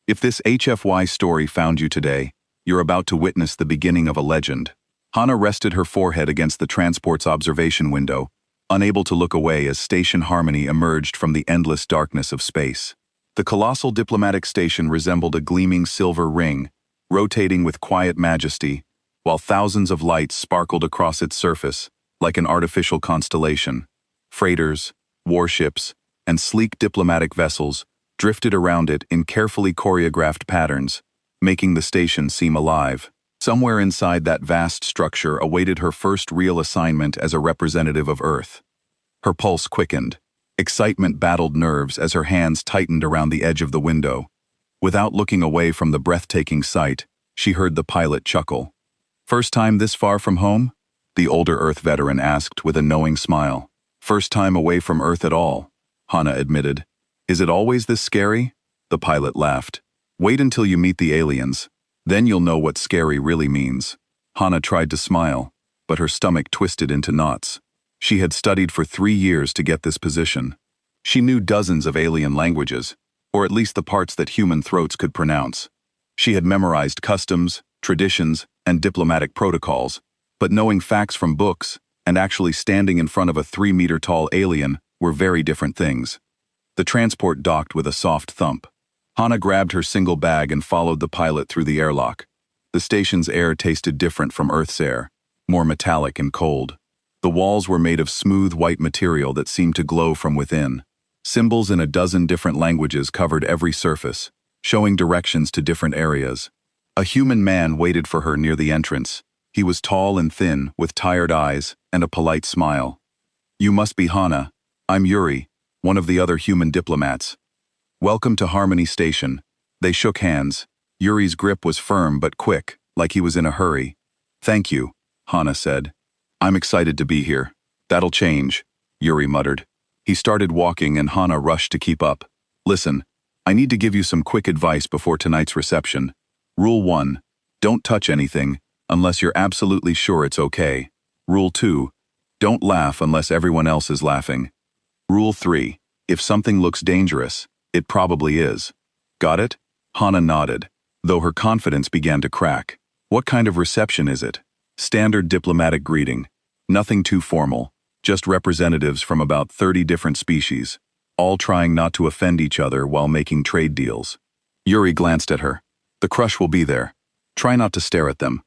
If this HFY story found you today, you're about to witness the beginning of a legend. Hana rested her forehead against the transport's observation window, unable to look away as Station Harmony emerged from the endless darkness of space. The colossal diplomatic station resembled a gleaming silver ring, rotating with quiet majesty, while thousands of lights sparkled across its surface, like an artificial constellation. Freighters, warships, and sleek diplomatic vessels drifted around it in carefully choreographed patterns, making the station seem alive. Somewhere inside that vast structure awaited her first real assignment as a representative of Earth. Her pulse quickened. Excitement battled nerves as her hands tightened around the edge of the window. Without looking away from the breathtaking sight, she heard the pilot chuckle. "First time this far from home?" the older Earth veteran asked with a knowing smile. "First time away from Earth at all," Hana admitted. "Is it always this scary?" The pilot laughed. "Wait until you meet the aliens. Then you'll know what scary really means." Hana tried to smile, but her stomach twisted into knots. She had studied for 3 years to get this position. She knew dozens of alien languages, or at least the parts that human throats could pronounce. She had memorized customs, traditions, and diplomatic protocols, but knowing facts from books and actually standing in front of a 3-meter-tall alien were very different things. The transport docked with a soft thump. Hana grabbed her single bag and followed the pilot through the airlock. The station's air tasted different from Earth's air, more metallic and cold. The walls were made of smooth white material that seemed to glow from within. Symbols in a dozen different languages covered every surface, showing directions to different areas. A human man waited for her near the entrance. He was tall and thin, with tired eyes and a polite smile. "You must be Hana. I'm Yuri, one of the other human diplomats. Welcome to Harmony Station." They shook hands. Yuri's grip was firm but quick, like he was in a hurry. "Thank you," Hana said. "I'm excited to be here." "That'll change," Yuri muttered. He started walking and Hana rushed to keep up. "Listen, I need to give you some quick advice before tonight's reception. Rule 1, don't touch anything unless you're absolutely sure it's okay. Rule 2, don't laugh unless everyone else is laughing. Rule 3, if something looks dangerous, it probably is. Got it?" Hana nodded, though her confidence began to crack. "What kind of reception is it?" "Standard diplomatic greeting. Nothing too formal, just representatives from about 30 different species, all trying not to offend each other while making trade deals." Yuri glanced at her. "The crush will be there. Try not to stare at them."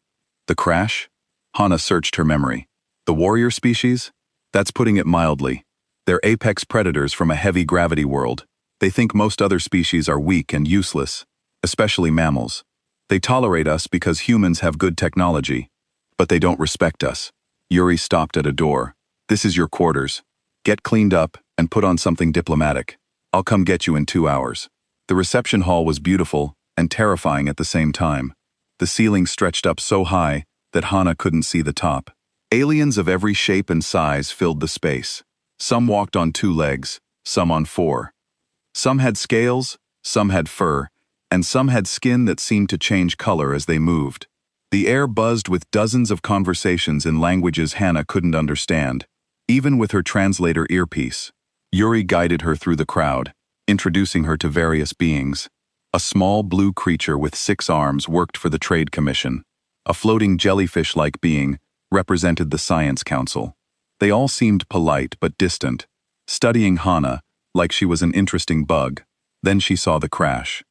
"The crash?" Hana searched her memory. "The warrior species? That's putting it mildly. They're apex predators from a heavy gravity world. They think most other species are weak and useless, especially mammals. They tolerate us because humans have good technology, but they don't respect us." Yuri stopped at a door. "This is your quarters. Get cleaned up and put on something diplomatic. I'll come get you in 2 hours." The reception hall was beautiful and terrifying at the same time. The ceiling stretched up so high that Hana couldn't see the top. Aliens of every shape and size filled the space. Some walked on 2 legs, some on 4. Some had scales, some had fur, and some had skin that seemed to change color as they moved. The air buzzed with dozens of conversations in languages Hana couldn't understand, even with her translator earpiece. Yuri guided her through the crowd, introducing her to various beings. A small blue creature with 6 arms worked for the Trade Commission. A floating jellyfish-like being represented the Science Council. They all seemed polite but distant, studying Hana like she was an interesting bug. Then she saw the crash.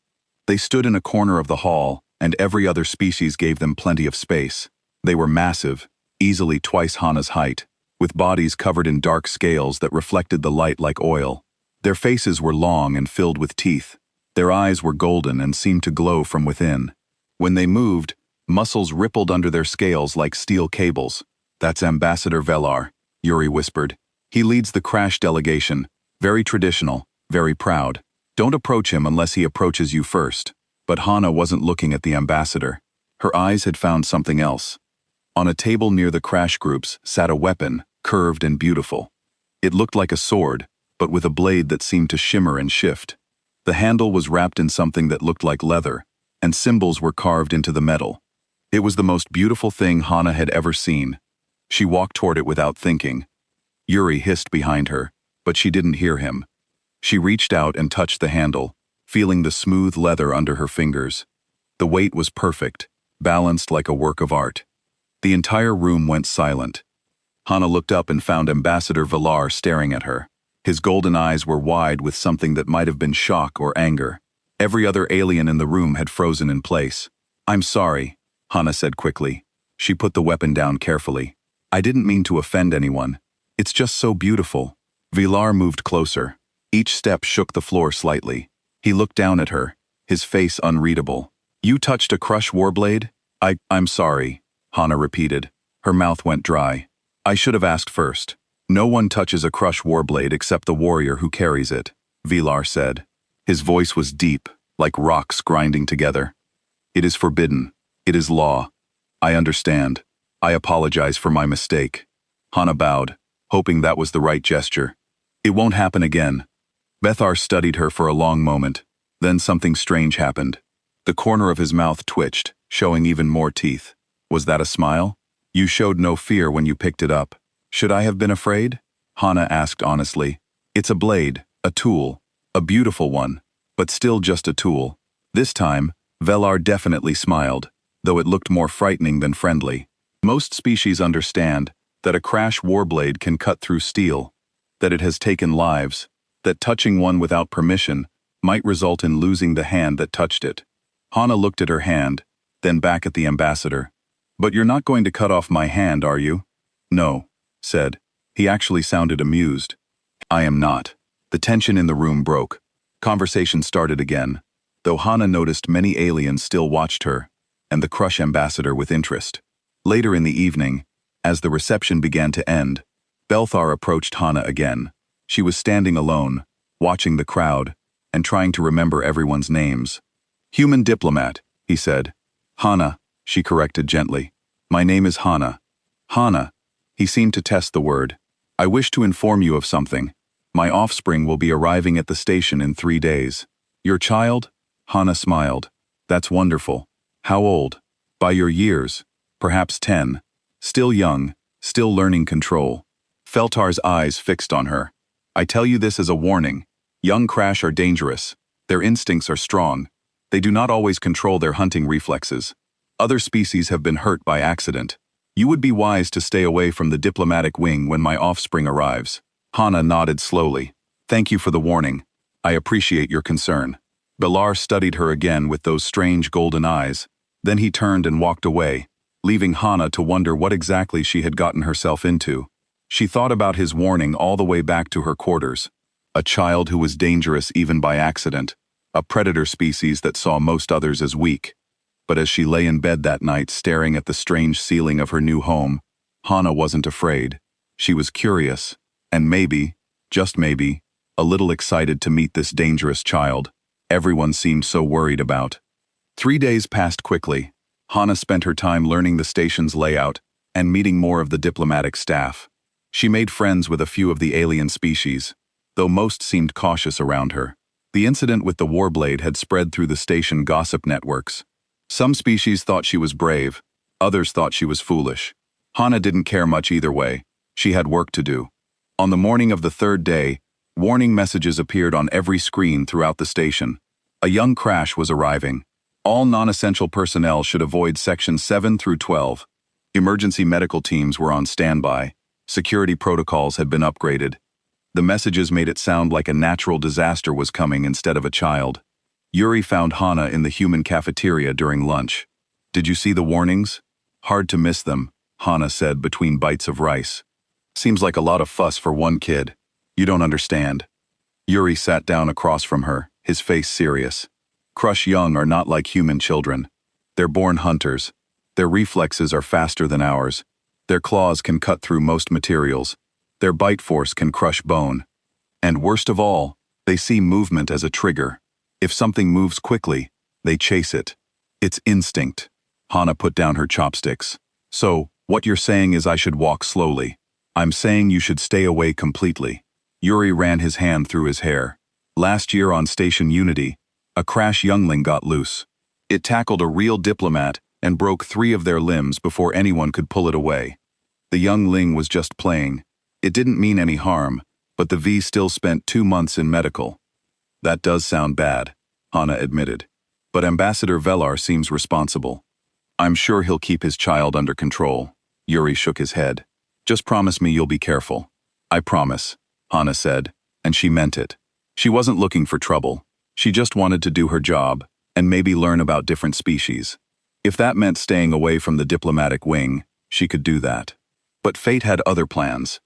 They stood in a corner of the hall, and every other species gave them plenty of space. They were massive, easily twice Hana's height, with bodies covered in dark scales that reflected the light like oil. Their faces were long and filled with teeth. Their eyes were golden and seemed to glow from within. When they moved, muscles rippled under their scales like steel cables. "That's Ambassador Velar," Yuri whispered. "He leads the crash delegation. Very traditional, very proud. Don't approach him unless he approaches you first." But Hana wasn't looking at the ambassador. Her eyes had found something else. On a table near the crash groups sat a weapon, curved and beautiful. It looked like a sword, but with a blade that seemed to shimmer and shift. The handle was wrapped in something that looked like leather, and symbols were carved into the metal. It was the most beautiful thing Hana had ever seen. She walked toward it without thinking. Yuri hissed behind her, but she didn't hear him. She reached out and touched the handle, feeling the smooth leather under her fingers. The weight was perfect, balanced like a work of art. The entire room went silent. Hana looked up and found Ambassador Villar staring at her. His golden eyes were wide with something that might have been shock or anger. Every other alien in the room had frozen in place. "I'm sorry," Hana said quickly. She put the weapon down carefully. "I didn't mean to offend anyone. It's just so beautiful." Villar moved closer. Each step shook the floor slightly. He looked down at her, his face unreadable. "You touched a crush warblade?" I'm sorry," Hana repeated. Her mouth went dry. "I should have asked first." "No one touches a crush warblade except the warrior who carries it," Villar said. His voice was deep, like rocks grinding together. "It is forbidden. It is law. I understand. I apologize for my mistake." Hana bowed, hoping that was the right gesture. "It won't happen again." Bethar studied her for a long moment. Then something strange happened. The corner of his mouth twitched, showing even more teeth. "Was that a smile?" "You showed no fear when you picked it up." "Should I have been afraid?" Hana asked honestly. "It's a blade, a tool, a beautiful one, but still just a tool." This time, Villar definitely smiled, though it looked more frightening than friendly. "Most species understand that a crash warblade can cut through steel, that it has taken lives, that touching one without permission might result in losing the hand that touched it." Hana looked at her hand, then back at the ambassador. "But you're not going to cut off my hand, are you?" "No," said. He actually sounded amused. "I am not." The tension in the room broke. Conversation started again, though Hana noticed many aliens still watched her, and the Crush ambassador with interest. Later in the evening, as the reception began to end, Belthar approached Hana again. She was standing alone, watching the crowd, and trying to remember everyone's names. "Human diplomat," he said. "Hana," she corrected gently. "My name is Hana." "Hana," he seemed to test the word. "I wish to inform you of something. My offspring will be arriving at the station in 3 days." "Your child?" Hana smiled. "That's wonderful. How old?" "By your years. Perhaps 10. Still young, still learning control." Feltar's eyes fixed on her. "I tell you this as a warning. Young Crash are dangerous. Their instincts are strong. They do not always control their hunting reflexes. Other species have been hurt by accident. You would be wise to stay away from the diplomatic wing when my offspring arrives." Hana nodded slowly. "Thank you for the warning. I appreciate your concern." Villar studied her again with those strange golden eyes. Then he turned and walked away, leaving Hana to wonder what exactly she had gotten herself into. She thought about his warning all the way back to her quarters. A child who was dangerous even by accident. A predator species that saw most others as weak. But as she lay in bed that night staring at the strange ceiling of her new home, Hana wasn't afraid. She was curious, and maybe, just maybe, a little excited to meet this dangerous child everyone seemed so worried about. 3 days passed quickly. Hana spent her time learning the station's layout and meeting more of the diplomatic staff. She made friends with a few of the alien species, though most seemed cautious around her. The incident with the warblade had spread through the station gossip networks. Some species thought she was brave, others thought she was foolish. Hana didn't care much either way. She had work to do. On the morning of the 3rd day, warning messages appeared on every screen throughout the station. A young Crash was arriving. All non-essential personnel should avoid sections 7 through 12. Emergency medical teams were on standby. Security protocols had been upgraded. The messages made it sound like a natural disaster was coming instead of a child. Yuri found Hana in the human cafeteria during lunch. "Did you see the warnings?" "Hard to miss them," Hana said between bites of rice. "Seems like a lot of fuss for one kid. You don't understand." Yuri sat down across from her, his face serious. "Crush young are not like human children. They're born hunters. Their reflexes are faster than ours. Their claws can cut through most materials. Their bite force can crush bone. And worst of all, they see movement as a trigger. If something moves quickly, they chase it. It's instinct." Hana put down her chopsticks. "So, what you're saying is I should walk slowly. I'm saying you should stay away completely." Yuri ran his hand through his hair. "Last year on Station Unity, a Crash youngling got loose. It tackled a real diplomat and broke 3 of their limbs before anyone could pull it away. The youngling was just playing. It didn't mean any harm, but the V still spent 2 months in medical." "That does sound bad." Hana admitted. But Ambassador Velar seems responsible. I'm sure he'll keep his child under control. Yuri shook his head. Just promise me you'll be careful. I promise, Hana said, and she meant it. She wasn't looking for trouble. She just wanted to do her job, and maybe learn about different species. If that meant staying away from the diplomatic wing, she could do that. But fate had other plans.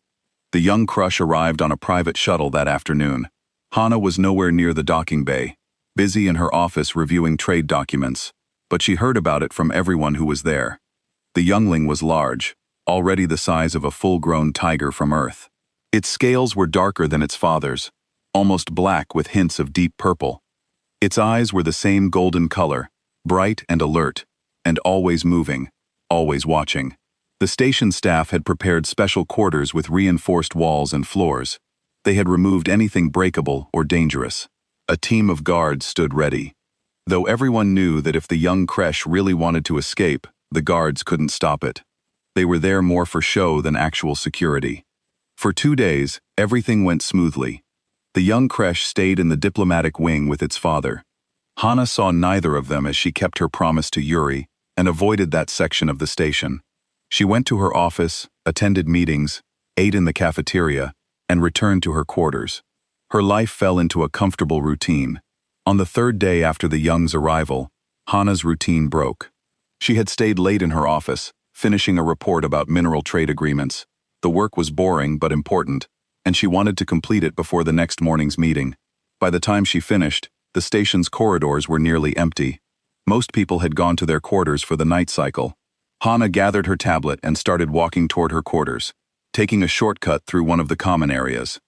The young crush arrived on a private shuttle that afternoon. Hana was nowhere near the docking bay, busy in her office reviewing trade documents, but she heard about it from everyone who was there. The youngling was large, already the size of a full-grown tiger from Earth. Its scales were darker than its father's, almost black with hints of deep purple. Its eyes were the same golden color, bright and alert, and always moving, always watching. The station staff had prepared special quarters with reinforced walls and floors. They had removed anything breakable or dangerous. A team of guards stood ready. Though everyone knew that if the young creche really wanted to escape, the guards couldn't stop it. They were there more for show than actual security. For 2 days, everything went smoothly. The young creche stayed in the diplomatic wing with its father. Hana saw neither of them as she kept her promise to Yuri and avoided that section of the station. She went to her office, attended meetings, ate in the cafeteria, and returned to her quarters. Her life fell into a comfortable routine. On the 3rd day after the young's arrival, Hana's routine broke. She had stayed late in her office, finishing a report about mineral trade agreements. The work was boring but important, and she wanted to complete it before the next morning's meeting. By the time she finished, the station's corridors were nearly empty. Most people had gone to their quarters for the night cycle. Hana gathered her tablet and started walking toward her quarters, taking a shortcut through one of the common areas.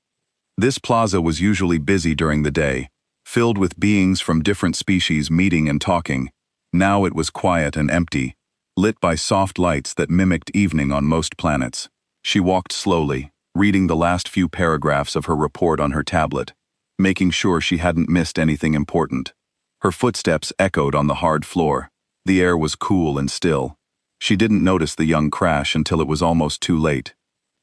This plaza was usually busy during the day, filled with beings from different species meeting and talking. Now it was quiet and empty, lit by soft lights that mimicked evening on most planets. She walked slowly, reading the last few paragraphs of her report on her tablet, making sure she hadn't missed anything important. Her footsteps echoed on the hard floor. The air was cool and still. She didn't notice the young crash until it was almost too late.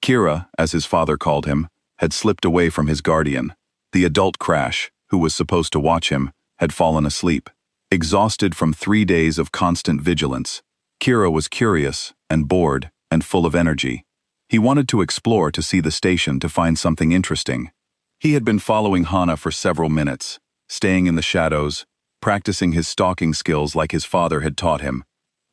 Kira, as his father called him, had slipped away from his guardian. The adult crash, who was supposed to watch him, had fallen asleep. Exhausted from 3 days of constant vigilance, Kira was curious and bored and full of energy. He wanted to explore to see the station to find something interesting. He had been following Hana for several minutes, staying in the shadows, practicing his stalking skills like his father had taught him.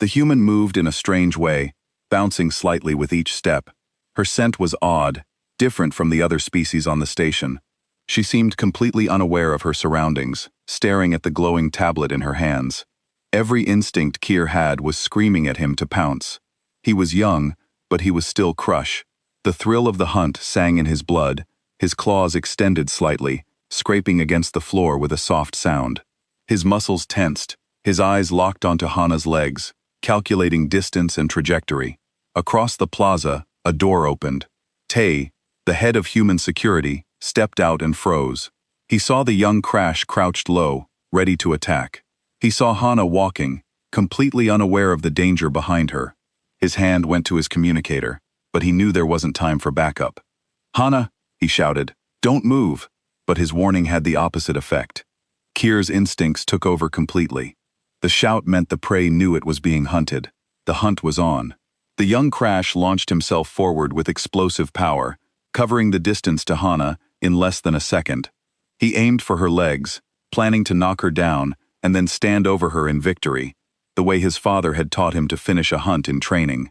The human moved in a strange way, bouncing slightly with each step. Her scent was odd, different from the other species on the station. She seemed completely unaware of her surroundings, staring at the glowing tablet in her hands. Every instinct Kier had was screaming at him to pounce. He was young, but he was still Crush. The thrill of the hunt sang in his blood, his claws extended slightly, scraping against the floor with a soft sound. His muscles tensed, his eyes locked onto Hana's legs, calculating distance and trajectory. Across the plaza, a door opened. Tay, the head of human security, stepped out and froze. He saw the young crash crouched low, ready to attack. He saw Hana walking, completely unaware of the danger behind her. His hand went to his communicator, but he knew there wasn't time for backup. "Hana," he shouted, "don't move." But his warning had the opposite effect. Kier's instincts took over completely. The shout meant the prey knew it was being hunted. The hunt was on. The young crash launched himself forward with explosive power, covering the distance to Hana in less than a second. He aimed for her legs, planning to knock her down and then stand over her in victory, the way his father had taught him to finish a hunt in training.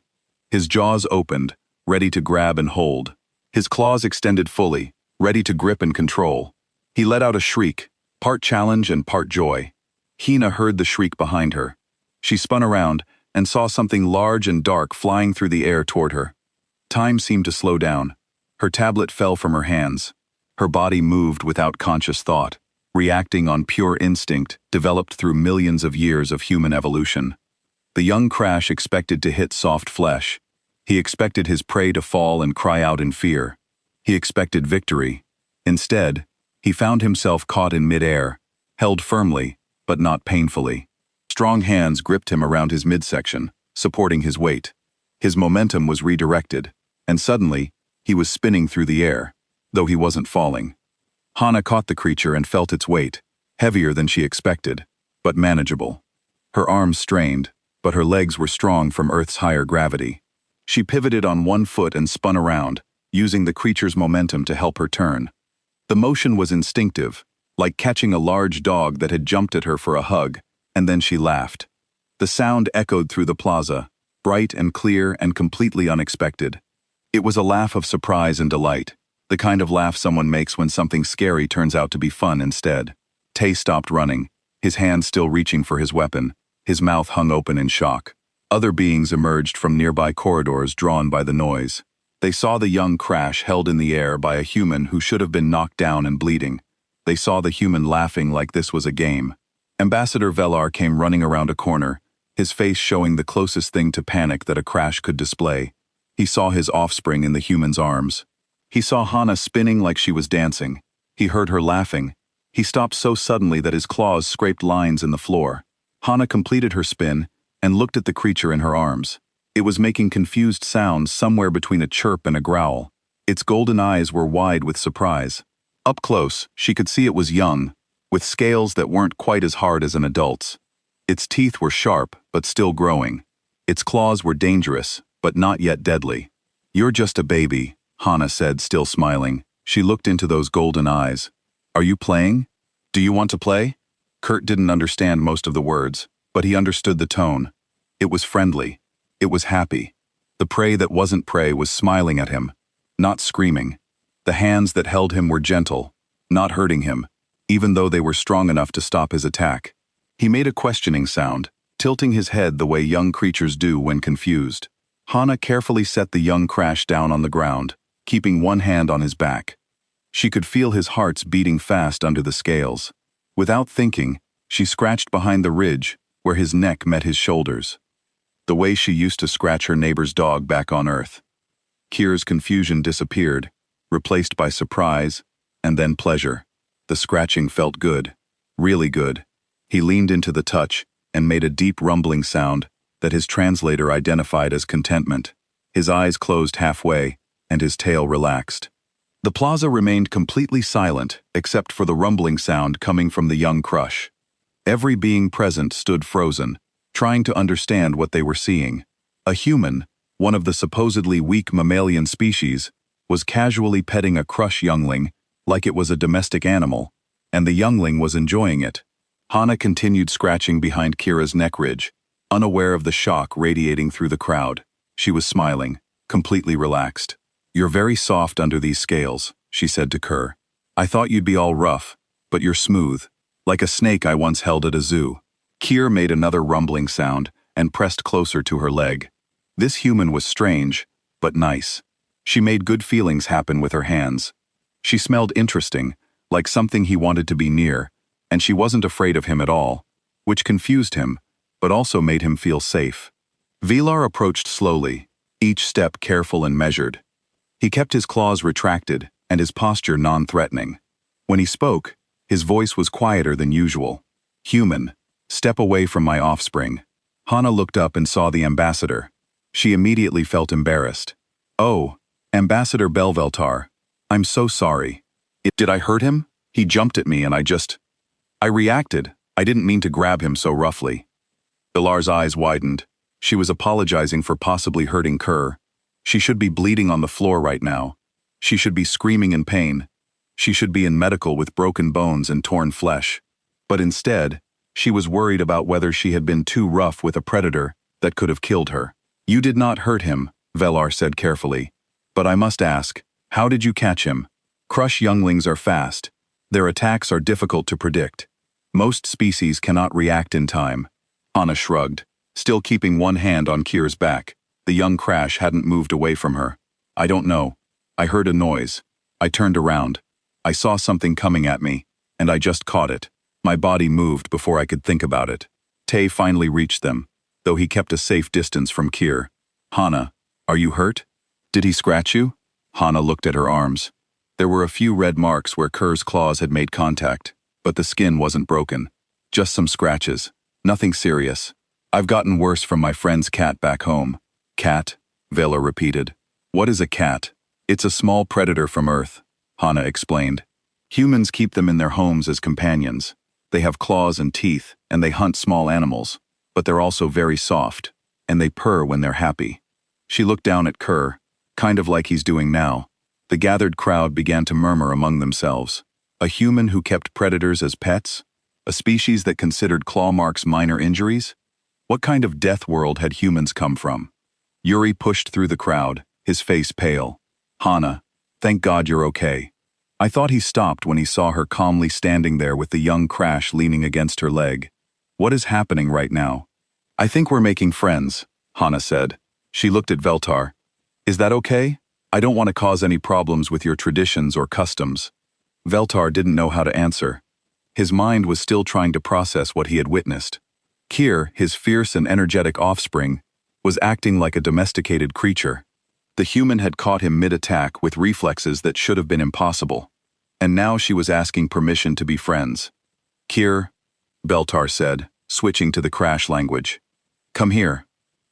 His jaws opened, ready to grab and hold. His claws extended fully, ready to grip and control. He let out a shriek, part challenge and part joy. Hina heard the shriek behind her. She spun around and saw something large and dark flying through the air toward her. Time seemed to slow down. Her tablet fell from her hands. Her body moved without conscious thought, reacting on pure instinct developed through millions of years of human evolution. The young crash expected to hit soft flesh. He expected his prey to fall and cry out in fear. He expected victory. Instead, he found himself caught in midair, held firmly, but not painfully. Strong hands gripped him around his midsection, supporting his weight. His momentum was redirected, and suddenly, he was spinning through the air, though he wasn't falling. Hana caught the creature and felt its weight. heavier than she expected, but manageable. Her arms strained, but her legs were strong from Earth's higher gravity. She pivoted on one foot and spun around, using the creature's momentum to help her turn. The motion was instinctive, like catching a large dog that had jumped at her for a hug, and then she laughed. The sound echoed through the plaza, bright and clear and completely unexpected. It was a laugh of surprise and delight, the kind of laugh someone makes when something scary turns out to be fun instead. Tay stopped running, his hand still reaching for his weapon, his mouth hung open in shock. Other beings emerged from nearby corridors drawn by the noise. They saw the young crash held in the air by a human who should have been knocked down and bleeding. They saw the human laughing like this was a game. Ambassador Velar came running around a corner, his face showing the closest thing to panic that a crash could display. He saw his offspring in the human's arms. He saw Hana spinning like she was dancing. He heard her laughing. He stopped so suddenly that his claws scraped lines in the floor. Hana completed her spin and looked at the creature in her arms. It was making confused sounds somewhere between a chirp and a growl. Its golden eyes were wide with surprise. Up close, she could see it was young, with scales that weren't quite as hard as an adult's. Its teeth were sharp, but still growing. Its claws were dangerous, but not yet deadly. "You're just a baby," Hana said, still smiling. She looked into those golden eyes. "Are you playing? Do you want to play?" Kurt didn't understand most of the words, but he understood the tone. It was friendly. It was happy. The prey that wasn't prey was smiling at him, not screaming. The hands that held him were gentle, not hurting him, even though they were strong enough to stop his attack. He made a questioning sound, tilting his head the way young creatures do when confused. Hana carefully set the young crash down on the ground, keeping one hand on his back. She could feel his hearts beating fast under the scales. Without thinking, she scratched behind the ridge, where his neck met his shoulders. The way she used to scratch her neighbor's dog back on Earth. Kier's confusion disappeared, replaced by surprise, and then pleasure. The scratching felt good, really good. He leaned into the touch and made a deep rumbling sound that his translator identified as contentment. His eyes closed halfway, and his tail relaxed. The plaza remained completely silent except for the rumbling sound coming from the young crush. Every being present stood frozen, trying to understand what they were seeing. A human, one of the supposedly weak mammalian species, was casually petting a crush youngling like it was a domestic animal, and the youngling was enjoying it. Hana continued scratching behind Kira's neck ridge, unaware of the shock radiating through the crowd. She was smiling, completely relaxed. "You're very soft under these scales," she said to Kerr. "I thought you'd be all rough, but you're smooth, like a snake I once held at a zoo." Kier made another rumbling sound and pressed closer to her leg. This human was strange, but nice. She made good feelings happen with her hands. She smelled interesting, like something he wanted to be near, and she wasn't afraid of him at all, which confused him, but also made him feel safe. Velar approached slowly, each step careful and measured. He kept his claws retracted and his posture non-threatening. When he spoke, his voice was quieter than usual. "Human, step away from my offspring." Hana looked up and saw the ambassador. She immediately felt embarrassed. "Oh, Ambassador Belveltar, I'm so sorry. Did I hurt him? He jumped at me and I reacted. I didn't mean to grab him so roughly." Velar's eyes widened. She was apologizing for possibly hurting Kerr. She should be bleeding on the floor right now. She should be screaming in pain. She should be in medical with broken bones and torn flesh. But instead, she was worried about whether she had been too rough with a predator that could have killed her. "You did not hurt him," Velar said carefully. "But I must ask, how did you catch him? Crush younglings are fast. Their attacks are difficult to predict. Most species cannot react in time." Hana shrugged, still keeping one hand on Kier's back. The young crash hadn't moved away from her. "I don't know. I heard a noise. I turned around. I saw something coming at me, and I just caught it. My body moved before I could think about it." Tay finally reached them, though he kept a safe distance from Kier. "Hana, are you hurt? Did he scratch you?" Hana looked at her arms. There were a few red marks where Kerr's claws had made contact, but the skin wasn't broken. Just some scratches. Nothing serious. "I've gotten worse from my friend's cat back home." "Cat?" Velar repeated. "What is a cat?" "It's a small predator from Earth," Hana explained. "Humans keep them in their homes as companions. They have claws and teeth, and they hunt small animals, but they're also very soft, and they purr when they're happy. She looked down at Kerr, kind of like he's doing now. The gathered crowd began to murmur among themselves. A human who kept predators as pets? A species that considered claw marks minor injuries? What kind of death world had humans come from? Yuri pushed through the crowd, his face pale. Hana, thank God you're okay. I thought he stopped when he saw her calmly standing there with the young Crash leaning against her leg. What is happening right now? I think we're making friends, Hana said. She looked at Veltar. Is that okay? I don't want to cause any problems with your traditions or customs. Veltar didn't know how to answer. His mind was still trying to process what he had witnessed. Kier, his fierce and energetic offspring, was acting like a domesticated creature. The human had caught him mid-attack with reflexes that should have been impossible. And now she was asking permission to be friends. Kier, Beltar said, switching to the Crash language. Come here.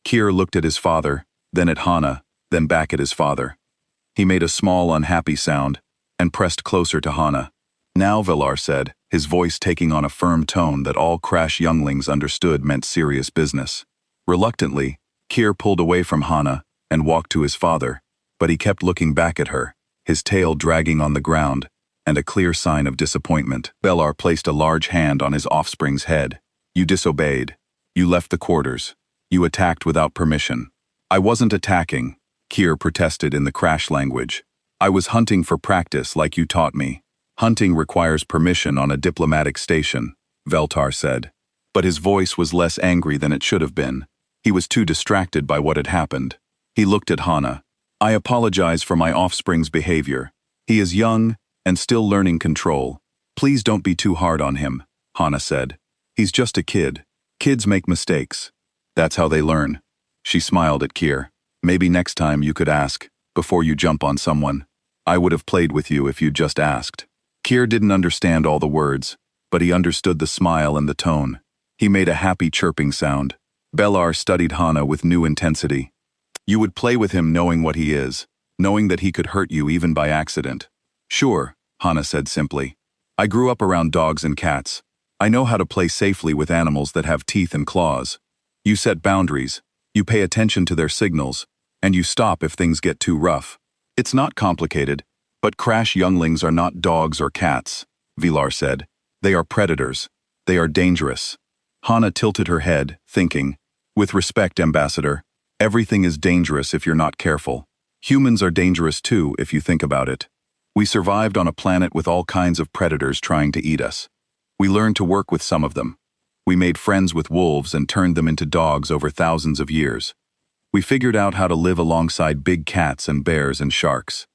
Kier looked at his father, then at Hana, then back at his father. He made a small unhappy sound, and pressed closer to Hana. Now, Velar said, his voice taking on a firm tone that all Crash younglings understood meant serious business. Reluctantly, Kier pulled away from Hana and walked to his father, but he kept looking back at her, his tail dragging on the ground, and a clear sign of disappointment. Velar placed a large hand on his offspring's head. You disobeyed. You left the quarters. You attacked without permission. I wasn't attacking, Kier protested in the Crash language. I was hunting for practice like you taught me. Hunting requires permission on a diplomatic station, Veltar said. But his voice was less angry than it should have been. He was too distracted by what had happened. He looked at Hana. I apologize for my offspring's behavior. He is young and still learning control. Please don't be too hard on him, Hana said. He's just a kid. Kids make mistakes. That's how they learn. She smiled at Kier. Maybe next time you could ask, before you jump on someone. I would have played with you if you'd just asked. Kier didn't understand all the words, but he understood the smile and the tone. He made a happy chirping sound. Belar studied Hana with new intensity. You would play with him knowing what he is, knowing that he could hurt you even by accident. Sure, Hana said simply. I grew up around dogs and cats. I know how to play safely with animals that have teeth and claws. You set boundaries, you pay attention to their signals, and you stop if things get too rough. It's not complicated, but Crash younglings are not dogs or cats, Vilar said. They are predators. They are dangerous. Hana tilted her head, thinking, with respect, Ambassador, everything is dangerous if you're not careful. Humans are dangerous too, if you think about it. We survived on a planet with all kinds of predators trying to eat us. We learned to work with some of them. We made friends with wolves and turned them into dogs over thousands of years. We figured out how to live alongside big cats and bears and sharks.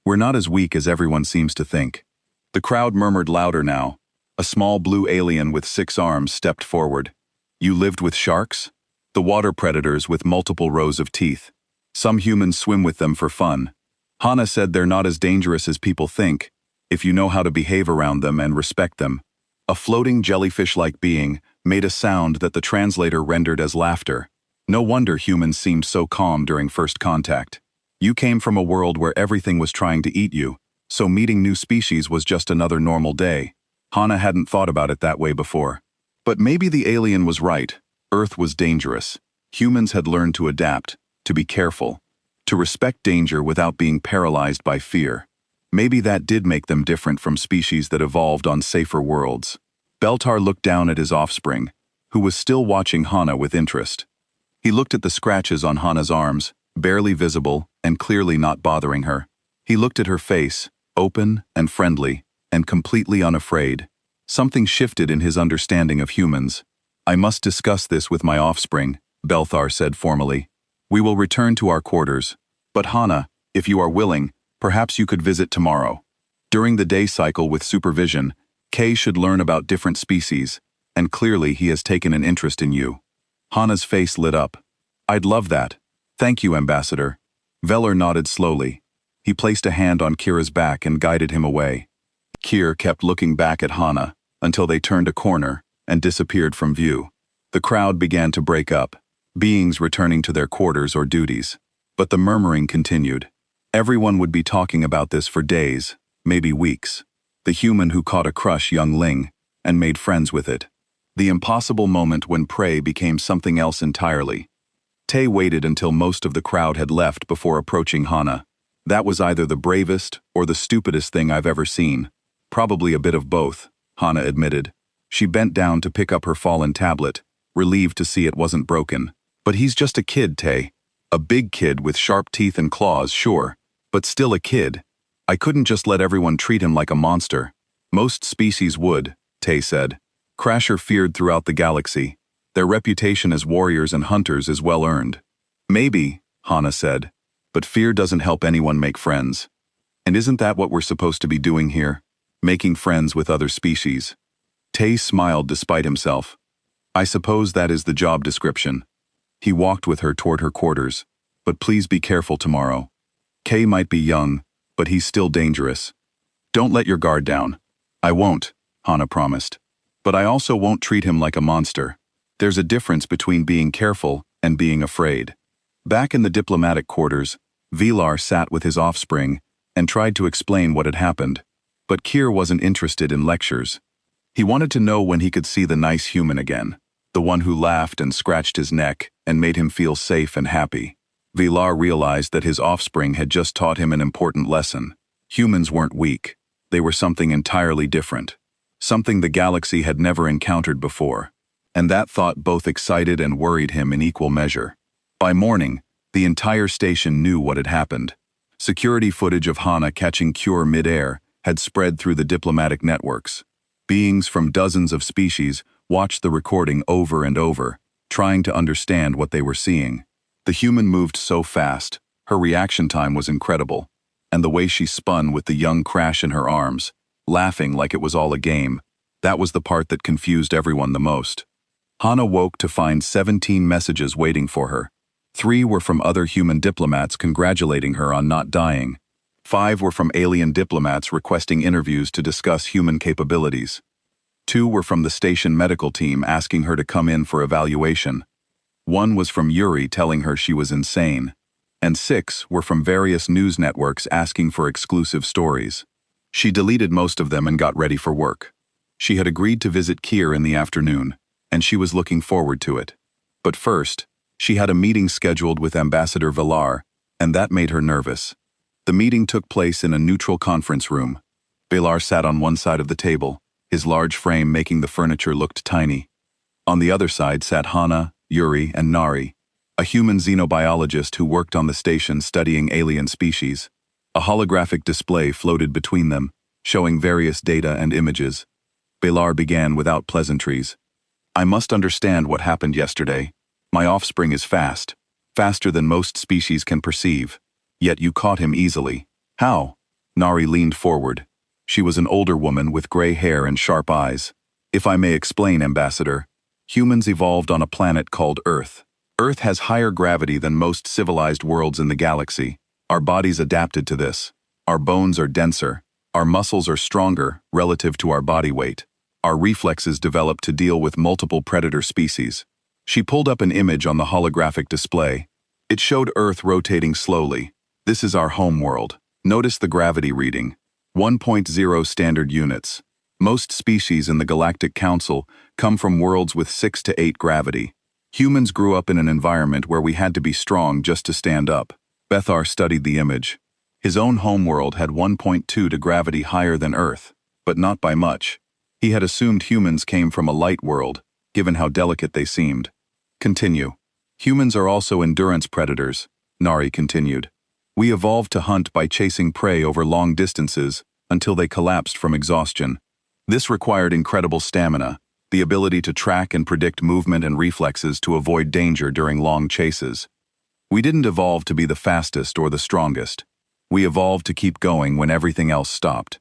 We're not as weak as everyone seems to think. The crowd murmured louder now. A small blue alien with 6 arms stepped forward. You lived with sharks? The water predators with multiple rows of teeth. Some humans swim with them for fun. Hana said they're not as dangerous as people think, if you know how to behave around them and respect them. A floating jellyfish-like being made a sound that the translator rendered as laughter. No wonder humans seemed so calm during first contact. You came from a world where everything was trying to eat you, so meeting new species was just another normal day. Hana hadn't thought about it that way before. But maybe the alien was right. Earth was dangerous. Humans had learned to adapt, to be careful, to respect danger without being paralyzed by fear. Maybe that did make them different from species that evolved on safer worlds. Beltar looked down at his offspring, who was still watching Hana with interest. He looked at the scratches on Hana's arms, barely visible and clearly not bothering her. He looked at her face, open and friendly, and completely unafraid. Something shifted in his understanding of humans. I must discuss this with my offspring, Belthar said formally. We will return to our quarters. But Hana, if you are willing, perhaps you could visit tomorrow. During the day cycle with supervision, Kay should learn about different species, and clearly he has taken an interest in you. Hana's face lit up. I'd love that. Thank you, Ambassador. Velar nodded slowly. He placed a hand on Kira's back and guided him away. Kir kept looking back at Hana until they turned a corner and disappeared from view. The crowd began to break up, beings returning to their quarters or duties. But the murmuring continued. Everyone would be talking about this for days, maybe weeks. The human who caught a crush young Ling, and made friends with it. The impossible moment when prey became something else entirely. Tay waited until most of the crowd had left before approaching Hana. That was either the bravest or the stupidest thing I've ever seen. Probably a bit of both, Hana admitted. She bent down to pick up her fallen tablet, relieved to see it wasn't broken. But he's just a kid, Tay. A big kid with sharp teeth and claws, sure, but still a kid. I couldn't just let everyone treat him like a monster. Most species would, Tay said. Crasher feared throughout the galaxy. Their reputation as warriors and hunters is well earned. Maybe, Hana said, but fear doesn't help anyone make friends. And isn't that what we're supposed to be doing here? Making friends with other species. Tay smiled despite himself. I suppose that is the job description. He walked with her toward her quarters. But please be careful tomorrow. Kay might be young, but he's still dangerous. Don't let your guard down. I won't, Hana promised. But I also won't treat him like a monster. There's a difference between being careful and being afraid. Back in the diplomatic quarters, Vilar sat with his offspring and tried to explain what had happened. But Kier wasn't interested in lectures. He wanted to know when he could see the nice human again, the one who laughed and scratched his neck and made him feel safe and happy. Vilar realized that his offspring had just taught him an important lesson. Humans weren't weak. They were something entirely different. Something the galaxy had never encountered before. And that thought both excited and worried him in equal measure. By morning, the entire station knew what had happened. Security footage of Hana catching Cure mid-air had spread through the diplomatic networks. Beings from dozens of species watched the recording over and over, trying to understand what they were seeing. The human moved so fast, her reaction time was incredible, and the way she spun with the young Crash in her arms, laughing like it was all a game, that was the part that confused everyone the most. Hana woke to find 17 messages waiting for her. 3 were from other human diplomats congratulating her on not dying. 5 were from alien diplomats requesting interviews to discuss human capabilities. 2 were from the station medical team asking her to come in for evaluation. 1 was from Yuri telling her she was insane. And 6 were from various news networks asking for exclusive stories. She deleted most of them and got ready for work. She had agreed to visit Kier in the afternoon, and she was looking forward to it. But first, she had a meeting scheduled with Ambassador Valar, and that made her nervous. The meeting took place in a neutral conference room. Valar sat on one side of the table, his large frame making the furniture look tiny. On the other side sat Hana, Yuri, and Nari, a human xenobiologist who worked on the station studying alien species. A holographic display floated between them, showing various data and images. Valar began without pleasantries. I must understand what happened yesterday. My offspring is fast, faster than most species can perceive. Yet you caught him easily. How? Nari leaned forward. She was an older woman with gray hair and sharp eyes. If I may explain, Ambassador, humans evolved on a planet called Earth. Earth has higher gravity than most civilized worlds in the galaxy. Our bodies adapted to this. Our bones are denser. Our muscles are stronger relative to our body weight. Our reflexes developed to deal with multiple predator species. She pulled up an image on the holographic display. It showed Earth rotating slowly. This is our home world. Notice the gravity reading. 1.0 standard units. Most species in the Galactic Council come from worlds with 6 to 8 gravity. Humans grew up in an environment where we had to be strong just to stand up. Bethar studied the image. His own homeworld had 1.2 to gravity higher than Earth, but not by much. He had assumed humans came from a light world, given how delicate they seemed. Continue. Humans are also endurance predators, Nari continued. We evolved to hunt by chasing prey over long distances until they collapsed from exhaustion. This required incredible stamina, the ability to track and predict movement and reflexes to avoid danger during long chases. We didn't evolve to be the fastest or the strongest. We evolved to keep going when everything else stopped.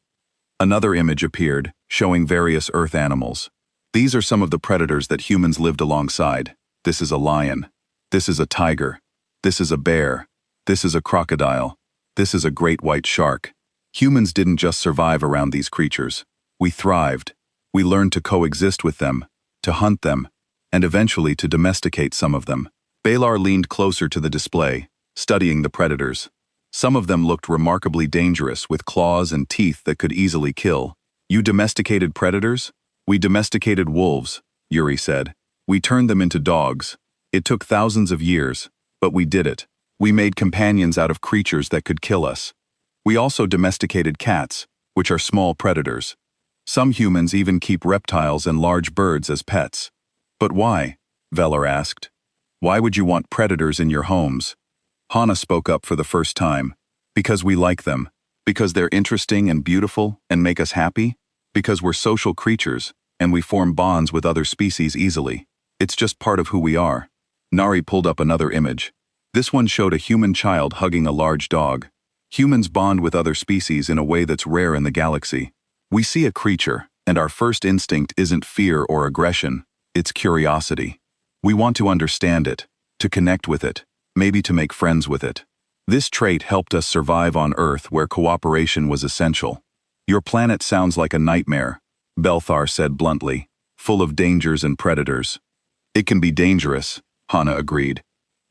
Another image appeared, showing various Earth animals. These are some of the predators that humans lived alongside. This is a lion. This is a tiger. This is a bear. This is a crocodile. This is a great white shark. Humans didn't just survive around these creatures. We thrived. We learned to coexist with them, to hunt them, and eventually to domesticate some of them. Balar leaned closer to the display, studying the predators. Some of them looked remarkably dangerous with claws and teeth that could easily kill. You domesticated predators? We domesticated wolves, Yuri said. We turned them into dogs. It took thousands of years, but we did it. We made companions out of creatures that could kill us. We also domesticated cats, which are small predators. Some humans even keep reptiles and large birds as pets. But why? Velar asked. Why would you want predators in your homes? Hana spoke up for the first time. Because we like them. Because they're interesting and beautiful and make us happy. Because we're social creatures, and we form bonds with other species easily. It's just part of who we are. Nari pulled up another image. This one showed a human child hugging a large dog. Humans bond with other species in a way that's rare in the galaxy. We see a creature, and our first instinct isn't fear or aggression, it's curiosity. We want to understand it, to connect with it, maybe to make friends with it. This trait helped us survive on Earth where cooperation was essential. Your planet sounds like a nightmare, Belthar said bluntly, full of dangers and predators. It can be dangerous, Hana agreed.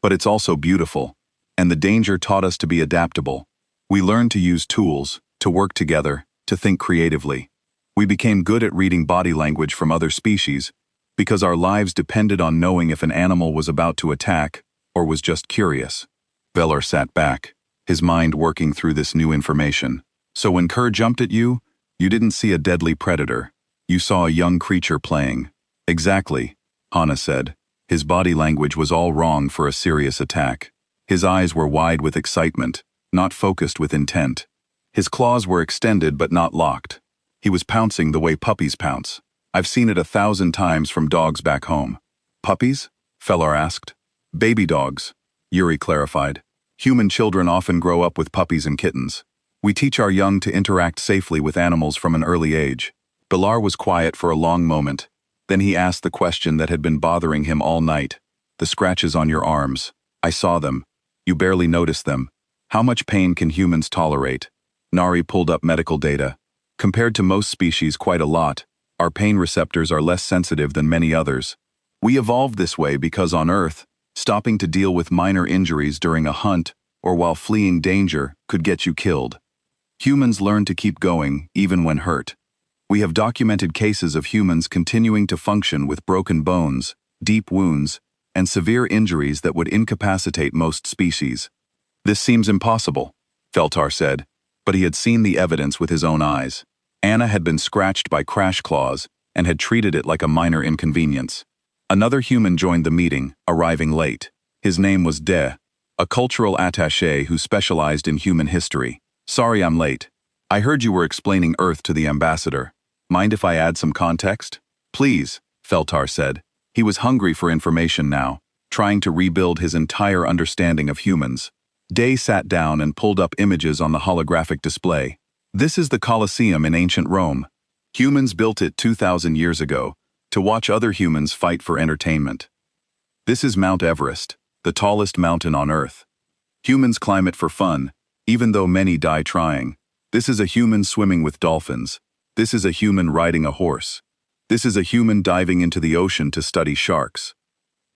But it's also beautiful, and the danger taught us to be adaptable. We learned to use tools, to work together, to think creatively. We became good at reading body language from other species because our lives depended on knowing if an animal was about to attack or was just curious. Velar sat back, his mind working through this new information. So when Kerr jumped at you, you didn't see a deadly predator. You saw a young creature playing. Exactly, Hana said. His body language was all wrong for a serious attack. His eyes were wide with excitement, not focused with intent. His claws were extended but not locked. He was pouncing the way puppies pounce. I've seen it 1,000 times from dogs back home. Puppies? Felar asked. Baby dogs, Yuri clarified. Human children often grow up with puppies and kittens. We teach our young to interact safely with animals from an early age. Belar was quiet for a long moment. Then he asked the question that had been bothering him all night. The scratches on your arms. I saw them. You barely noticed them. How much pain can humans tolerate? Nari pulled up medical data. Compared to most species, quite a lot. Our pain receptors are less sensitive than many others. We evolved this way because on Earth, stopping to deal with minor injuries during a hunt or while fleeing danger could get you killed. Humans learn to keep going, even when hurt. We have documented cases of humans continuing to function with broken bones, deep wounds, and severe injuries that would incapacitate most species. This seems impossible, Feltar said, but he had seen the evidence with his own eyes. Anna had been scratched by crash claws and had treated it like a minor inconvenience. Another human joined the meeting, arriving late. His name was De, a cultural attaché who specialized in human history. Sorry I'm late. I heard you were explaining Earth to the ambassador. Mind if I add some context? Please, Feltar said. He was hungry for information now, trying to rebuild his entire understanding of humans. Day sat down and pulled up images on the holographic display. This is the Colosseum in ancient Rome. Humans built it 2,000 years ago to watch other humans fight for entertainment. This is Mount Everest, the tallest mountain on Earth. Humans climb it for fun, even though many die trying. This is a human swimming with dolphins. This is a human riding a horse. This is a human diving into the ocean to study sharks.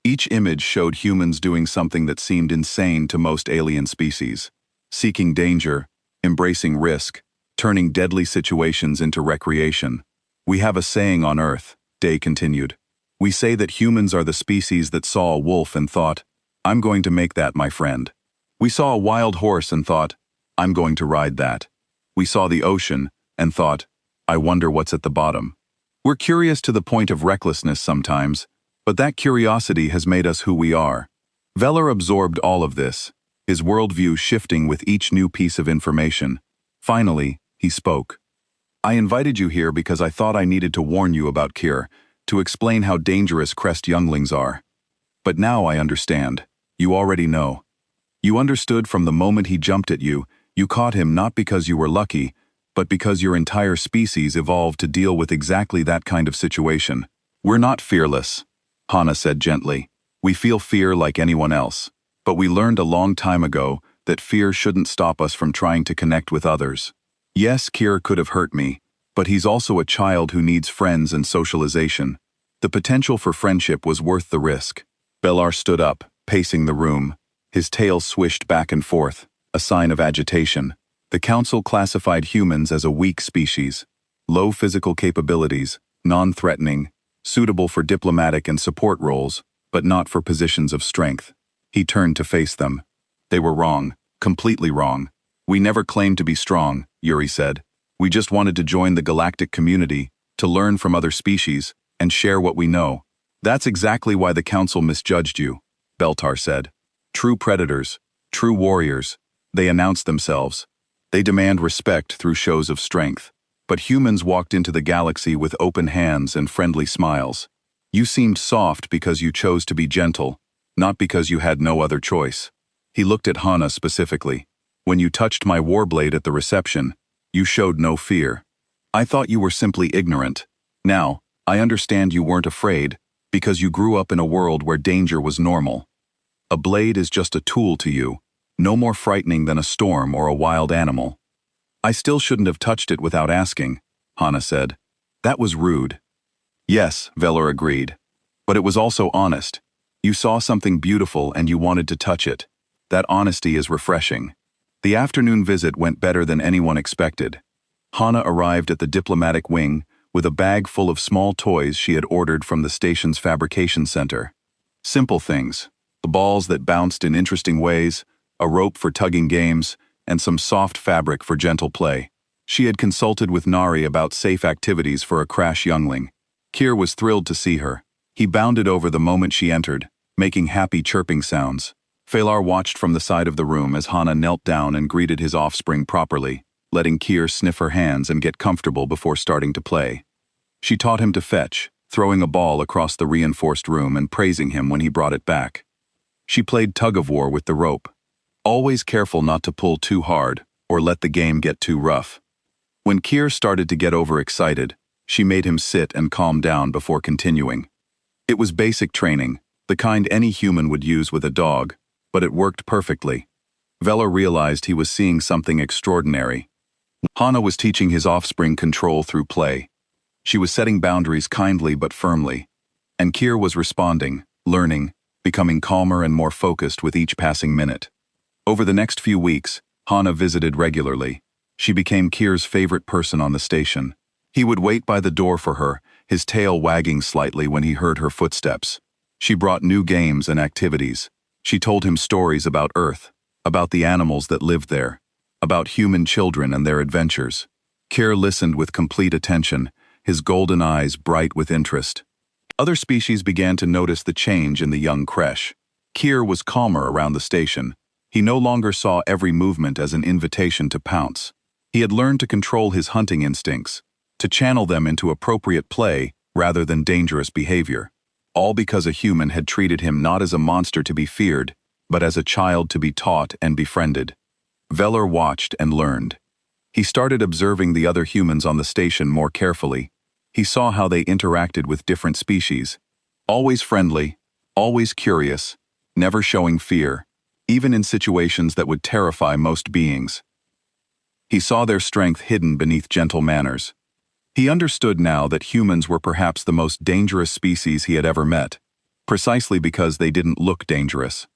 Each image showed humans doing something that seemed insane to most alien species. Seeking danger, embracing risk, turning deadly situations into recreation. We have a saying on Earth, Day continued. We say that humans are the species that saw a wolf and thought, I'm going to make that my friend. We saw a wild horse and thought, I'm going to ride that. We saw the ocean and thought, I wonder what's at the bottom. We're curious to the point of recklessness sometimes, but that curiosity has made us who we are. Velar absorbed all of this, his worldview shifting with each new piece of information. Finally, he spoke. I invited you here because I thought I needed to warn you about Kir, to explain how dangerous crest younglings are. But now I understand. You already know. You understood from the moment he jumped at you, you caught him not because you were lucky, but because your entire species evolved to deal with exactly that kind of situation. We're not fearless, Hana said gently. We feel fear like anyone else, but we learned a long time ago that fear shouldn't stop us from trying to connect with others. Yes, Kir could have hurt me, but he's also a child who needs friends and socialization. The potential for friendship was worth the risk. Belar stood up, pacing the room. His tail swished back and forth, a sign of agitation. The council classified humans as a weak species, low physical capabilities, non-threatening, suitable for diplomatic and support roles, but not for positions of strength. He turned to face them. They were wrong, completely wrong. We never claimed to be strong, Yuri said. We just wanted to join the galactic community, to learn from other species, and share what we know. That's exactly why the council misjudged you, Beltar said. True predators, true warriors, they announce themselves. They demand respect through shows of strength. But humans walked into the galaxy with open hands and friendly smiles. You seemed soft because you chose to be gentle, not because you had no other choice. He looked at Hana specifically. When you touched my warblade at the reception, you showed no fear. I thought you were simply ignorant. Now, I understand you weren't afraid, because you grew up in a world where danger was normal. A blade is just a tool to you, no more frightening than a storm or a wild animal. I still shouldn't have touched it without asking, Hana said. That was rude. Yes, Velar agreed. But it was also honest. You saw something beautiful and you wanted to touch it. That honesty is refreshing. The afternoon visit went better than anyone expected. Hana arrived at the diplomatic wing with a bag full of small toys she had ordered from the station's fabrication center. Simple things, the balls that bounced in interesting ways, a rope for tugging games, and some soft fabric for gentle play. She had consulted with Nari about safe activities for a crash youngling. Kier was thrilled to see her. He bounded over the moment she entered, making happy chirping sounds. Phalar watched from the side of the room as Hana knelt down and greeted his offspring properly, letting Kier sniff her hands and get comfortable before starting to play. She taught him to fetch, throwing a ball across the reinforced room and praising him when he brought it back. She played tug-of-war with the rope, always careful not to pull too hard or let the game get too rough. When Kier started to get overexcited, she made him sit and calm down before continuing. It was basic training, the kind any human would use with a dog, but it worked perfectly. Velar realized he was seeing something extraordinary. Hana was teaching his offspring control through play. She was setting boundaries kindly but firmly. And Kier was responding, learning, becoming calmer and more focused with each passing minute. Over the next few weeks, Hana visited regularly. She became Kier's favorite person on the station. He would wait by the door for her, his tail wagging slightly when he heard her footsteps. She brought new games and activities. She told him stories about Earth, about the animals that lived there, about human children and their adventures. Kier listened with complete attention, his golden eyes bright with interest. Other species began to notice the change in the young Kresh. Kier was calmer around the station. He no longer saw every movement as an invitation to pounce. He had learned to control his hunting instincts, to channel them into appropriate play rather than dangerous behavior. All because a human had treated him not as a monster to be feared, but as a child to be taught and befriended. Velar watched and learned. He started observing the other humans on the station more carefully. He saw how they interacted with different species. Always friendly, always curious, never showing fear, even in situations that would terrify most beings. He saw their strength hidden beneath gentle manners. He understood now that humans were perhaps the most dangerous species he had ever met, precisely because they didn't look dangerous.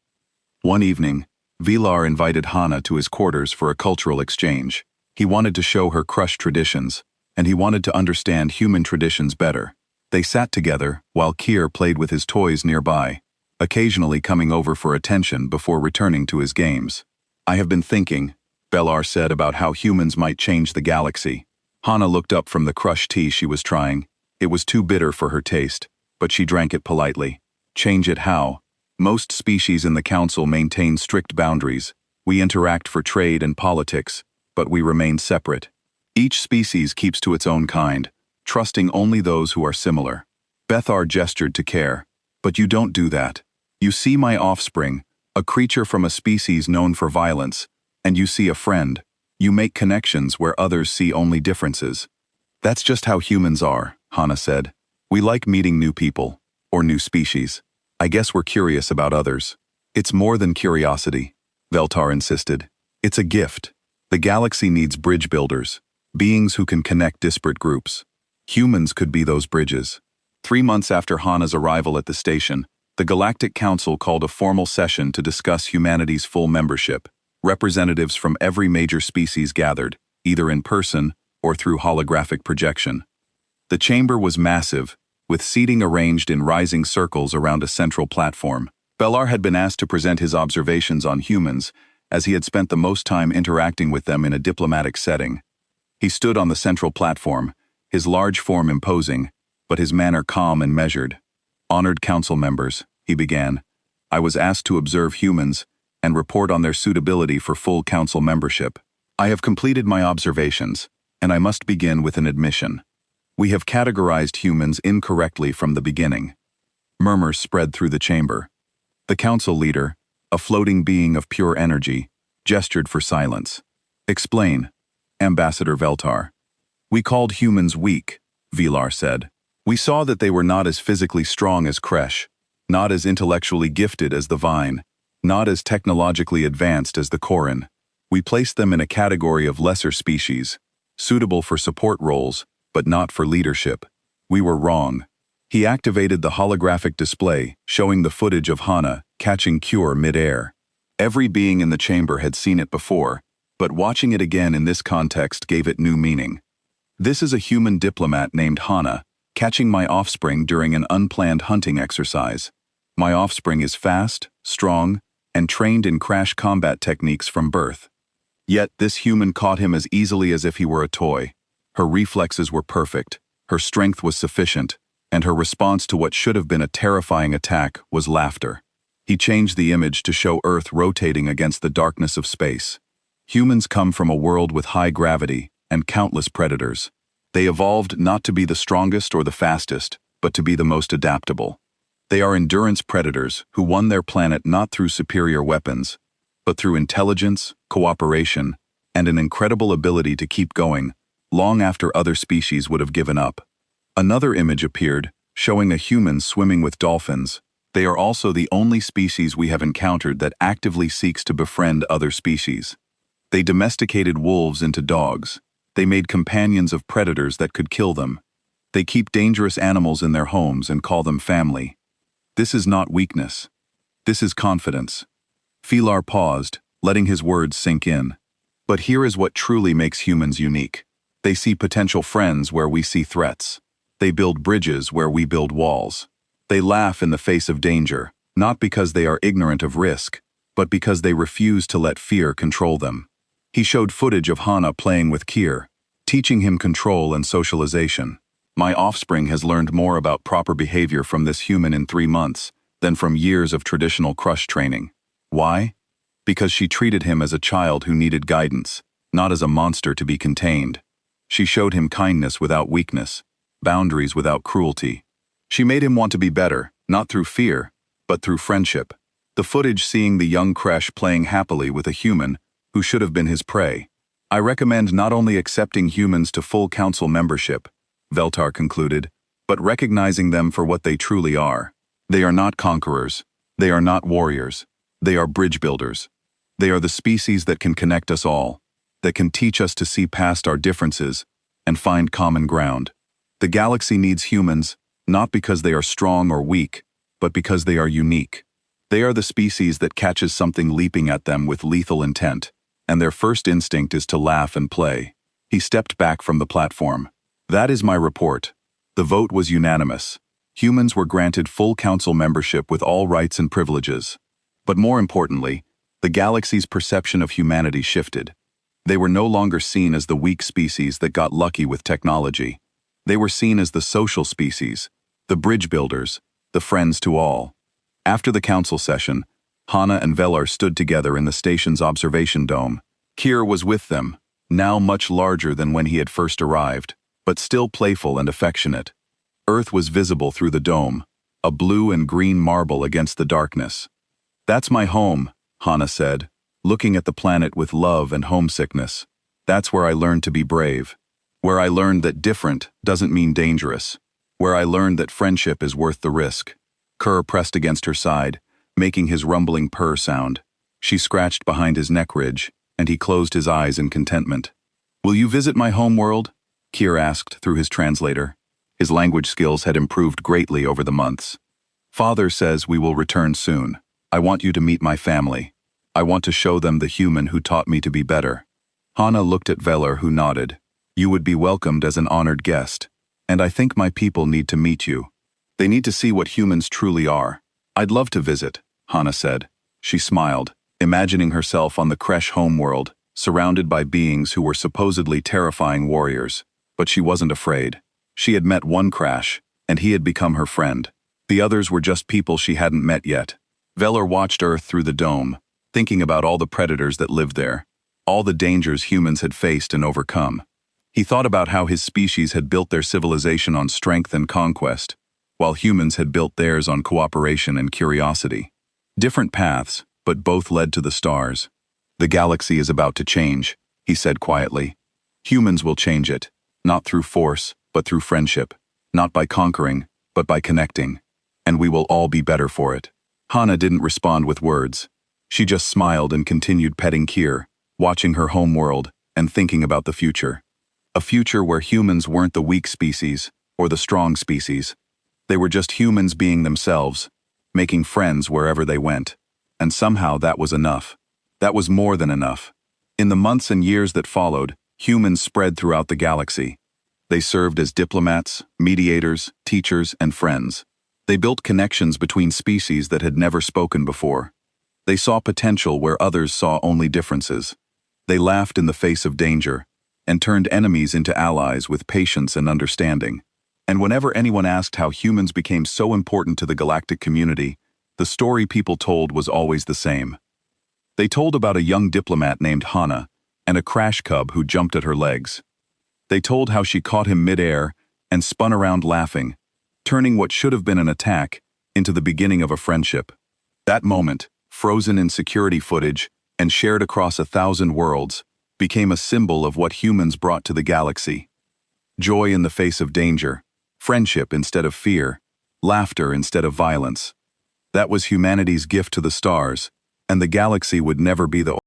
One evening, Velar invited Hana to his quarters for a cultural exchange. He wanted to show her Krush traditions, and he wanted to understand human traditions better. They sat together while Kier played with his toys nearby, occasionally coming over for attention before returning to his games. I have been thinking, Velar said, about how humans might change the galaxy. Hana looked up from the Krush tea she was trying. It was too bitter for her taste, but she drank it politely. Change it how? Most species in the council maintain strict boundaries. We interact for trade and politics, but we remain separate. Each species keeps to its own kind, trusting only those who are similar. Bethar gestured to Care. But you don't do that. You see my offspring, a creature from a species known for violence, and you see a friend. You make connections where others see only differences. That's just how humans are, Hana said. We like meeting new people, or new species. I guess we're curious about others. It's more than curiosity, Veltar insisted. It's a gift. The galaxy needs bridge builders, beings who can connect disparate groups. Humans could be those bridges. 3 months after Hana's arrival at the station, the Galactic Council called a formal session to discuss humanity's full membership. Representatives from every major species gathered, either in person or through holographic projection. The chamber was massive, with seating arranged in rising circles around a central platform. Velar had been asked to present his observations on humans, as he had spent the most time interacting with them in a diplomatic setting. He stood on the central platform, his large form imposing, but his manner calm and measured. "Honored council members," he began, "I was asked to observe humans and report on their suitability for full council membership. I have completed my observations, and I must begin with an admission. We have categorized humans incorrectly from the beginning." Murmurs spread through the chamber. The council leader, a floating being of pure energy, gestured for silence. "Explain, Ambassador Veltar." "We called humans weak," Velar said. "We saw that they were not as physically strong as Kresh, not as intellectually gifted as the Vine, not as technologically advanced as the Korin. We placed them in a category of lesser species, suitable for support roles, but not for leadership. We were wrong." He activated the holographic display, showing the footage of Hana catching Cure mid-air. Every being in the chamber had seen it before, but watching it again in this context gave it new meaning. "This is a human diplomat named Hana, catching my offspring during an unplanned hunting exercise. My offspring is fast, strong, and trained in crash combat techniques from birth. Yet this human caught him as easily as if he were a toy. Her reflexes were perfect, her strength was sufficient, and her response to what should have been a terrifying attack was laughter." He changed the image to show Earth rotating against the darkness of space. Humans come from a world with high gravity and countless predators. They evolved not to be the strongest or the fastest, but to be the most adaptable. They are endurance predators who won their planet not through superior weapons, but through intelligence, cooperation, and an incredible ability to keep going, long after other species would have given up. Another image appeared, showing a human swimming with dolphins. They are also the only species we have encountered that actively seeks to befriend other species. They domesticated wolves into dogs. They made companions of predators that could kill them. They keep dangerous animals in their homes and call them family. This is not weakness. This is confidence. Velar paused, letting his words sink in. But here is what truly makes humans unique. They see potential friends where we see threats. They build bridges where we build walls. They laugh in the face of danger, not because they are ignorant of risk, but because they refuse to let fear control them. He showed footage of Hana playing with Kier, teaching him control and socialization. "My offspring has learned more about proper behavior from this human in 3 months than from years of traditional crush training. Why? Because she treated him as a child who needed guidance, not as a monster to be contained. She showed him kindness without weakness, boundaries without cruelty. She made him want to be better, not through fear, but through friendship." The footage seeing the young Kresh playing happily with a human who should have been his prey. "I recommend not only accepting humans to full council membership," Veltar concluded, "but recognizing them for what they truly are. They are not conquerors. They are not warriors. They are bridge builders. They are the species that can connect us all, that can teach us to see past our differences and find common ground. The galaxy needs humans, not because they are strong or weak, but because they are unique. They are the species that catches something leaping at them with lethal intent, and their first instinct is to laugh and play." He stepped back from the platform. "That is my report. The vote was unanimous. Humans were granted full council membership with all rights and privileges. But more importantly, the galaxy's perception of humanity shifted. They were no longer seen as the weak species that got lucky with technology. They were seen as the social species, the bridge builders, the friends to all." After the council session, Hana and Velar stood together in the station's observation dome. Kier was with them, now much larger than when he had first arrived, but still playful and affectionate. Earth was visible through the dome, a blue and green marble against the darkness. "That's my home," Hana said, looking at the planet with love and homesickness. "That's where I learned to be brave. Where I learned that different doesn't mean dangerous. Where I learned that friendship is worth the risk." Kerr pressed against her side, making his rumbling purr sound. She scratched behind his neck ridge, and he closed his eyes in contentment. "Will you visit my home world?" Kier asked through his translator. His language skills had improved greatly over the months. "Father says we will return soon. I want you to meet my family. I want to show them the human who taught me to be better." Hana looked at Velar, who nodded. "You would be welcomed as an honored guest. and I think my people need to meet you. They need to see what humans truly are. I'd love to visit, Hana said. She smiled, imagining herself on the Kresh homeworld, surrounded by beings who were supposedly terrifying warriors. But she wasn't afraid. She had met one Crash, and he had become her friend. The others were just people she hadn't met yet. Veller watched Earth through the dome, thinking about all the predators that lived there, all the dangers humans had faced and overcome. He thought about how his species had built their civilization on strength and conquest, while humans had built theirs on cooperation and curiosity. Different paths, but both led to the stars. The galaxy is about to change, he said quietly. Humans will change it, not through force, but through friendship, not by conquering, but by connecting. And we will all be better for it. Hana didn't respond with words. She just smiled and continued petting Kier, watching her homeworld and thinking about the future. A future where humans weren't the weak species or the strong species. They were just humans being themselves, making friends wherever they went. And somehow that was enough. That was more than enough. In the months and years that followed, humans spread throughout the galaxy. They served as diplomats, mediators, teachers, and friends. They built connections between species that had never spoken before. They saw potential where others saw only differences. They laughed in the face of danger, and turned enemies into allies with patience and understanding. And whenever anyone asked how humans became so important to the galactic community, the story people told was always the same. They told about a young diplomat named Hana, and a Crash cub who jumped at her legs. They told how she caught him mid-air and spun around laughing, turning what should have been an attack into the beginning of a friendship. That moment, frozen in security footage and shared across 1,000 worlds, became a symbol of what humans brought to the galaxy. Joy in the face of danger, friendship instead of fear, laughter instead of violence. That was humanity's gift to the stars, and the galaxy would never be the